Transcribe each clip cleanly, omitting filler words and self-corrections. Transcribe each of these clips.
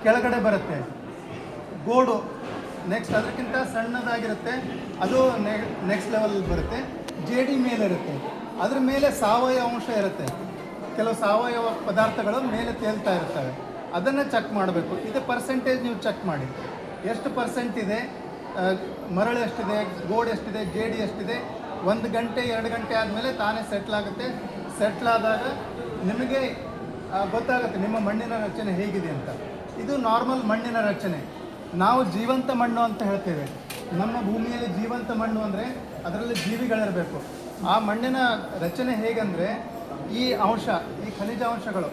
ಕೆಳಗಡೆ ಬರುತ್ತೆ. ಗೋಡು ನೆಕ್ಸ್ಟ್ ಅದಕ್ಕಿಂತ ಸಣ್ಣದಾಗಿರುತ್ತೆ, ಅದು ನೆಕ್ಸ್ಟ್ ಲೆವೆಲ್ ಬರುತ್ತೆ. ಜೇಡಿ ಮೇಲೆ ಇರುತ್ತೆ, ಅದ್ರ ಮೇಲೆ ಸಾವಯವ ಅಂಶ ಇರುತ್ತೆ. ಕೆಲವು ಸಾವಯವ ಪದಾರ್ಥಗಳು ಮೇಲೆ ತೇಲ್ತಾ ಇರ್ತವೆ, ಅದನ್ನು ಚೆಕ್ ಮಾಡಬೇಕು. ಇದು ಪರ್ಸೆಂಟೇಜ್ ನೀವು ಚೆಕ್ ಮಾಡಿ, ಎಷ್ಟು ಪರ್ಸೆಂಟ್ ಇದೆ, ಮರಳು ಎಷ್ಟಿದೆ, ಗೋಡು ಎಷ್ಟಿದೆ, ಜೇಡಿ ಎಷ್ಟಿದೆ. 1 ಗಂಟೆ 2 ಗಂಟೆ ಆದಮೇಲೆ ತಾನೇ ಸೆಟ್ಲಾಗುತ್ತೆ. ಸೆಟ್ಲಾದಾಗ ನಿಮಗೆ ಗೊತ್ತಾಗುತ್ತೆ ನಿಮ್ಮ ಮಣ್ಣಿನ ರಚನೆ ಹೇಗಿದೆ ಅಂತ. ಇದು ನಾರ್ಮಲ್ ಮಣ್ಣಿನ ರಚನೆ. ನಾವು ಜೀವಂತ ಮಣ್ಣು ಅಂತ ಹೇಳ್ತೇವೆ. ನಮ್ಮ ಭೂಮಿಯಲ್ಲಿ ಜೀವಂತ ಮಣ್ಣು ಅಂದರೆ ಅದರಲ್ಲಿ ಜೀವಿಗಳಿರಬೇಕು. ಆ ಮಣ್ಣಿನ ರಚನೆ ಹೇಗೆಂದರೆ ಈ ಅಂಶ, ಈ ಖನಿಜ ಅಂಶಗಳು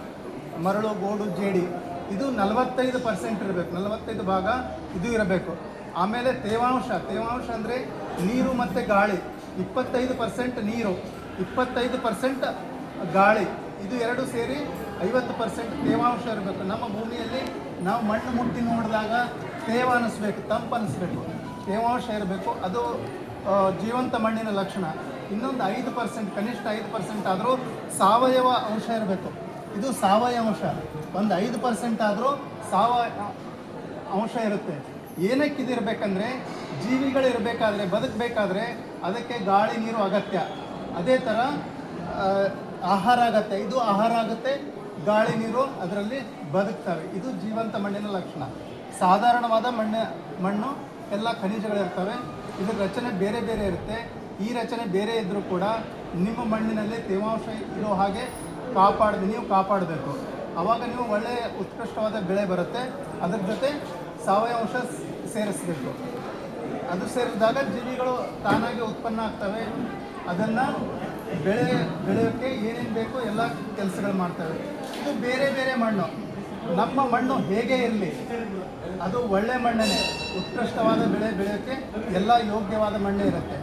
ಮರಳು, ಗೋಡು, ಜೇಡಿ ಇದು 45% ಇರಬೇಕು. 45 ಭಾಗ ಇದು ಇರಬೇಕು. ಆಮೇಲೆ ತೇವಾಂಶ ಅಂದರೆ ನೀರು ಮತ್ತು ಗಾಳಿ. 25% ನೀರು, 25% ಗಾಳಿ, ಇದು ಎರಡು ಸೇರಿ 50% ತೇವಾಂಶ ಇರಬೇಕು. ನಮ್ಮ ಭೂಮಿಯಲ್ಲಿ ನಾವು ಮಣ್ಣು ಮುಟ್ಟಿ ನೋಡಿದಾಗ ತೇವ ಅನ್ನಿಸ್ಬೇಕು, ತಂಪು ಅನ್ನಿಸ್ಬೇಕು, ತೇವಾಂಶ ಇರಬೇಕು. ಅದು ಜೀವಂತ ಮಣ್ಣಿನ ಲಕ್ಷಣ. ಇನ್ನೊಂದು 5%, ಕನಿಷ್ಠ 5% ಆದರೂ ಸಾವಯವ ಅಂಶ ಇರಬೇಕು. ಇದು ಸಾವಯವ ಅಂಶ. ಒಂದು 5% ಆದರೂ ಸಾವಯವ ಅಂಶ ಇರುತ್ತೆ. ಏನಕ್ಕೆ ಇದಿರಬೇಕಂದ್ರೆ ಜೀವಿಗಳಿರಬೇಕಾದ್ರೆ, ಬದುಕಬೇಕಾದ್ರೆ ಅದಕ್ಕೆ ಗಾಳಿ ನೀರು ಅಗತ್ಯ. ಅದೇ ಥರ ಆಹಾರ ಅಗತ್ಯ. ಇದು ಆಹಾರ ಆಗುತ್ತೆ, ಗಾಳಿ ನೀರು ಅದರಲ್ಲಿ ಬದುಕ್ತವೆ. ಇದು ಜೀವಂತ ಮಣ್ಣಿನ ಲಕ್ಷಣ. ಸಾಧಾರಣವಾದ ಮಣ್ಣು ಎಲ್ಲ ಖನಿಜಗಳಿರ್ತವೆ. ಇದರ ರಚನೆ ಬೇರೆ ಬೇರೆ ಇರುತ್ತೆ. ಈ ರಚನೆ ಬೇರೆ ಇದ್ದರೂ ಕೂಡ ನಿಮ್ಮ ಮಣ್ಣಿನಲ್ಲಿ ತೇವಾಂಶ ಇರೋ ಹಾಗೆ ನೀವು ಕಾಪಾಡಬೇಕು. ಆವಾಗ ನೀವು ಒಳ್ಳೆಯ ಉತ್ಕೃಷ್ಟವಾದ ಬೆಳೆ ಬರುತ್ತೆ. ಅದರ ಜೊತೆ ಸಾವಯವ ಅಂಶ ಸೇರಿಸಬೇಕು. ಅದು ಸೇರಿಸಿದಾಗ ಜೀವಿಗಳು ತಾನಾಗಿ ಉತ್ಪನ್ನ ಆಗ್ತವೆ. ಅದನ್ನು ಬೆಳೆಯೋಕ್ಕೆ ಏನೇನು ಬೇಕೋ ಎಲ್ಲ ಕೆಲಸಗಳು ಮಾಡ್ತವೆ. ಇದು ಬೇರೆ ಬೇರೆ ಮಣ್ಣು. ನಮ್ಮ ಮಣ್ಣು ಹೇಗೆ ಇರಲಿ, ಅದು ಒಳ್ಳೆ ಮಣ್ಣೇ. ಉತ್ಕೃಷ್ಟವಾದ ಬೆಳೆ ಬೆಳೆಯೋಕ್ಕೆ ಎಲ್ಲ ಯೋಗ್ಯವಾದ ಮಣ್ಣೇ ಇರುತ್ತೆ.